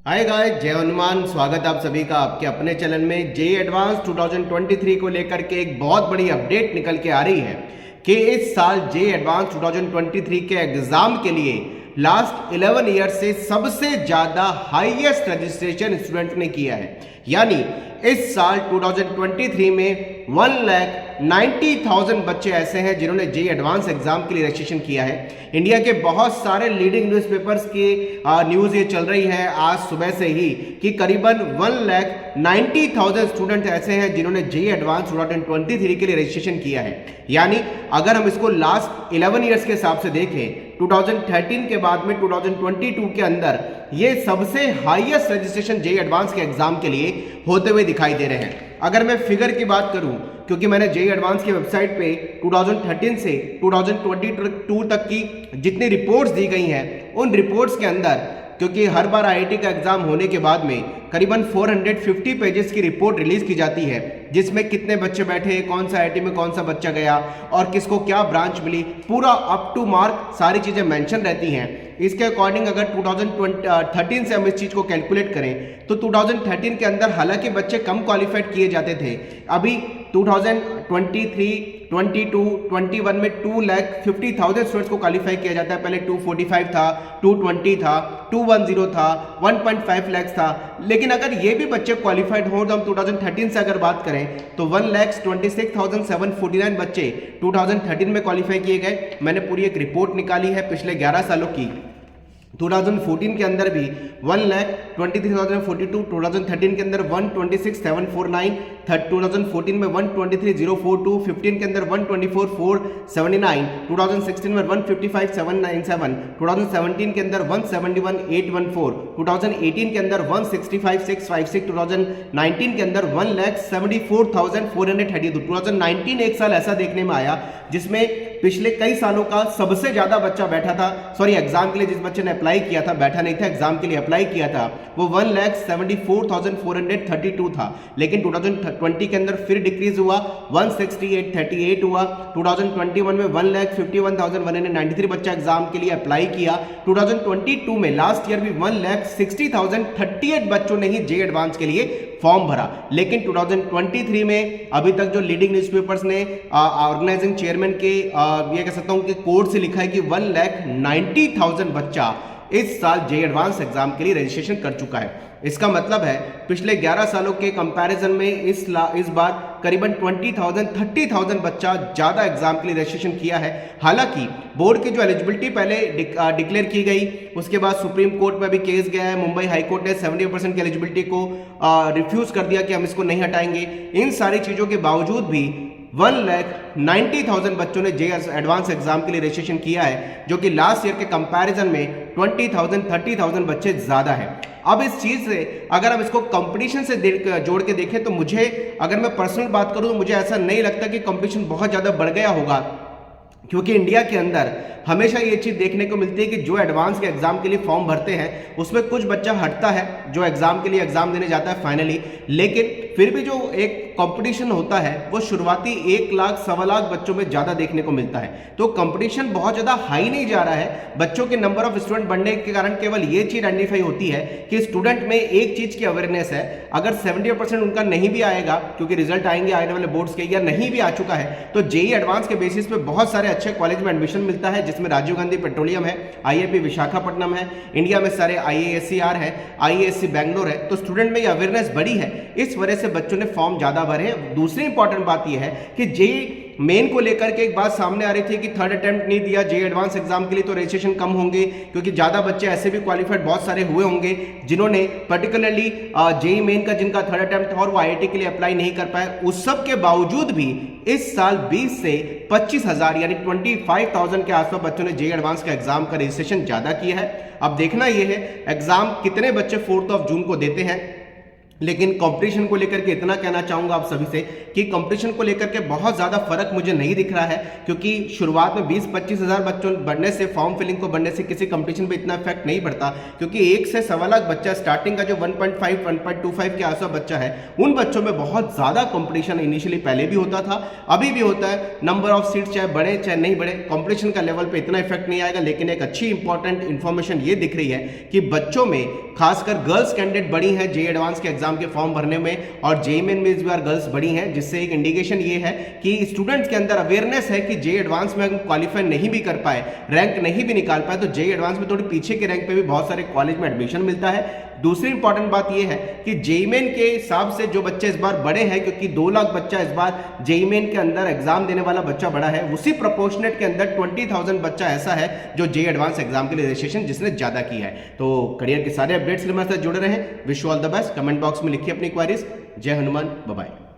Hi guys, जय हनुमान। स्वागत आप सभी का आपके अपने चैनल में। जेईई एडवांस 2023 को लेकर के एक बहुत बड़ी अपडेट निकल के आ रही है कि इस साल जेईई एडवांस 2023 के एग्जाम के लिए लास्ट 11 ईयर से सबसे ज्यादा हाईएस्ट रजिस्ट्रेशन स्टूडेंट ने किया है। यानी इस साल 2023 में 1,90,000 बच्चे ऐसे हैं जिन्होंने जेईई एडवांस एग्जाम के लिए रजिस्ट्रेशन किया है। इंडिया के बहुत सारे लीडिंग न्यूज़पेपर्स की न्यूज़ ये चल रही है आज सुबह से ही कि करीबन 1,90,000 स्टूडेंट ऐसे हैं जिन्होंने जेईई एडवांस 2023 के लिए रजिस्ट्रेशन किया है। यानी अगर हम इसको लास्ट 11 ईयर्स के हिसाब से देखें, 2013 के बाद में 2022 के अंदर ये सबसे हाईएस्ट रजिस्ट्रेशन जेईई एडवांस के एग्जाम के लिए होते हुए दिखाई दे रहे हैं। अगर मैं फिगर की बात करूं, क्योंकि मैंने जेईई एडवांस की वेबसाइट पे 2013 से 2022 तक की जितनी रिपोर्ट्स दी गई हैं उन रिपोर्ट्स के अंदर, क्योंकि हर बार आईआईटी का एग्जाम होने के बाद में करीबन 450 पेजेस की रिपोर्ट रिलीज की जाती है, जिसमें कितने बच्चे बैठे, कौन सा आईआईटी में कौन सा बच्चा गया और किसको क्या ब्रांच मिली, पूरा अप टू मार्क सारी चीजें मेंशन रहती हैं। इसके अकॉर्डिंग अगर 2013 से हम इस चीज को कैलकुलेट करें तो 2013 के अंदर हालांकि बच्चे कम क्वालिफाइड किए जाते थे। अभी 2023, 22, 21 में 2,50,000 स्टूडेंट्स को क्वालिफाई किया जाता है। पहले 245 था, 220 था, 210 था, 1.5 लाख था। लेकिन अगर ये भी बच्चे क्वालिफाइड हो तो हम 2013 से अगर बात करें तो 1,26,749 बच्चे 2013 में क्वालिफाई किए गए। मैंने पूरी एक रिपोर्ट निकाली है पिछले 11 सालों की। 2014 के अंदर भी 1,23,042, 2013 के अंदर 126,749, 2014 में 123,042, 15 के अंदर 124,479, 2016 में 155,797, 2017 के अंदर 171,814, 2018 के अंदर 165,656, 2019 के अंदर 1,74,432। 2019 एक साल ऐसा देखने में आया जिसमें पिछले कई सालों का सबसे ज्यादा बच्चा बैठा था, सॉरी एग्जाम के लिए जिस बच्चे ने अप्लाई किया था, बैठा नहीं था, एग्जाम के लिए अप्लाई किया था, वो 1,74,432 था। लेकिन 2020 के अंदर फिर डिक्रीज हुआ, 168,38 हुआ। 2021 में 1,51,193 बच्चा एग्जाम के लिए अप्लाई किया। 2022 में लास्ट ईयर भी 1,60,038 बच्चों ने ही जेईई एडवांस के लिए फॉर्म भरा। लेकिन 2023 में अभी तक जो लीडिंग न्यूज़पेपर्स ने ऑर्गेनाइजिंग चेयरमैन के ये कह सकता हूं कि कोड से लिखा है कि 1,90,000 बच्चा इस साल जेईई एडवांस एग्जाम के लिए रजिस्ट्रेशन कर चुका है। इसका मतलब है पिछले 11 सालों के कंपैरिजन में इस बार करीबन 30,000 बच्चा ज्यादा एग्जाम के लिए रजिस्ट्रेशन किया है। हालांकि बोर्ड की जो एलिजिबिलिटी पहले डिक्लेयर की गई, उसके बाद सुप्रीम कोर्ट में भी केस गया है। मुंबई हाई कोर्ट ने 70% की एलिजिबिलिटी को रिफ्यूज कर दिया कि हम इसको नहीं हटाएंगे। इन सारी चीजों के बावजूद भी 1,90,000 बच्चों ने जेईई एडवांस एग्जाम के लिए रजिस्ट्रेशन किया है, जो कि लास्ट ईयर के कंपैरिजन में 20,000 30,000 बच्चे ज्यादा है। अब इस चीज से अगर हम इसको कंपटीशन से जोड़ के देखें तो मुझे, अगर मैं पर्सनल बात करूं तो मुझे ऐसा नहीं लगता कि कंपटीशन बहुत ज्यादा बढ़ गया होगा, क्योंकि इंडिया के अंदर हमेशा ये चीज देखने को मिलती है कि जो एडवांस के एग्जाम के लिए फॉर्म भरते हैं उसमें कुछ बच्चा हटता है जो एग्जाम के लिए एग्जाम देने जाता है फाइनली। लेकिन फिर भी जो एक कंपटीशन होता है वो शुरुआती 1 लाख 1.25 लाख बच्चों में ज्यादा देखने को मिलता है। तो कंपटीशन बहुत ज्यादा हाई नहीं जा रहा है। बच्चों के नंबर ऑफ स्टूडेंट बढ़ने के कारण केवल ये चीज आइडेंटिफाई होती है कि स्टूडेंट में एक चीज की अवेयरनेस है। अगर 70% उनका नहीं भी आएगा, क्योंकि रिजल्ट आएंगे आने वाले बोर्ड्स के, या नहीं भी आ चुका है, तो जेईई एडवांस के बेसिस पे बहुत सारे अच्छे कॉलेज में एडमिशन मिलता है, जिसमें राजीव गांधी पेट्रोलियम है, आईआईपी विशाखापट्टनम है, इंडिया में सारे आईएएससीआर है, आईएएससी बैंगलोर है। तो स्टूडेंट में ये अवेयरनेस बढ़ी है, इस वजह से बच्चों ने फॉर्म ज्यादा भरे। दूसरी इंपॉर्टेंट बात यह है कि जेईई मेन को लेकर के एक बात सामने आ रही थी कि थर्ड अटेम्प्ट नहीं दिया जेईई एडवांस एग्जाम के लिए तो रजिस्ट्रेशन कम होंगे, क्योंकि ज्यादा बच्चे ऐसे भी क्वालिफाइड बहुत सारे हुए होंगे जिन्होंने पर्टिकुलरली जेईई मेन का जिनका थर्ड अटेम्प्ट था और वो आईआईटी के लिए अप्लाई नहीं कर पाए। उस सब के बावजूद भी इस साल 20 से 25,000 यानी 25,000 के आसपास बच्चों ने जेईई एडवांस का एग्जाम का रजिस्ट्रेशन ज्यादा किया है। अब देखना यह है एग्जाम कितने बच्चे 4 जून को देते हैं। लेकिन कंपटीशन को लेकर के इतना कहना चाहूंगा आप सभी से कि कंपटीशन को लेकर के बहुत ज़्यादा फर्क मुझे नहीं दिख रहा है, क्योंकि शुरुआत में 20-25 हज़ार बच्चों बढ़ने से, फॉर्म फिलिंग को बढ़ने से किसी कंपटीशन पे इतना इफेक्ट नहीं पड़ता, क्योंकि 1 से 1.25 लाख बच्चा स्टार्टिंग का जो 1.5 1.25 के आसपास बच्चा है, उन बच्चों में बहुत ज़्यादा कंपटीशन इनिशियली पहले भी होता था, अभी भी होता है। नंबर ऑफ सीट चाहे बढ़े चाहे नहीं बढ़े, कंपटीशन का लेवल पर इतना इफेक्ट नहीं आएगा। लेकिन एक अच्छी इंपॉर्टेंट इंफॉर्मेशन ये दिख रही है कि बच्चों में खासकर गर्ल्स कैंडिडेट बढ़ी हैं जेईई एडवांस के एग्जाम के फॉर्म भरने में, और जेईई मेन में इस बार गर्ल्स बढ़ी हैं, जिससे एक इंडिकेशन ये है कि स्टूडेंट्स के अंदर अवेयरनेस है कि जेईई एडवांस में अगर क्वालिफाई नहीं भी कर पाए, रैंक नहीं भी निकाल पाए, तो जेईई एडवांस में थोड़ी पीछे के रैंक पे भी बहुत सारे कॉलेज में एडमिशन मिलता है। दूसरी इंपॉर्टेंट बात यह है कि जेईई मेन के हिसाब से जो बच्चे इस बार बड़े हैं, क्योंकि 2 लाख बच्चा इस बार जेईई मेन के अंदर एग्जाम देने वाला बच्चा बड़ा है, उसी प्रोपोर्शनेट के अंदर 20,000 बच्चा ऐसा है जो जेईई एडवांस एग्जाम के लिए रजिस्ट्रेशन जिसने ज्यादा किया है। तो करियर के सारे अपडेट्स के हमारे साथ जुड़े रहें। Wish you all the best. Comment box में लिखिए अपनी क्वारीज। जय हनुमान, बाय बाय।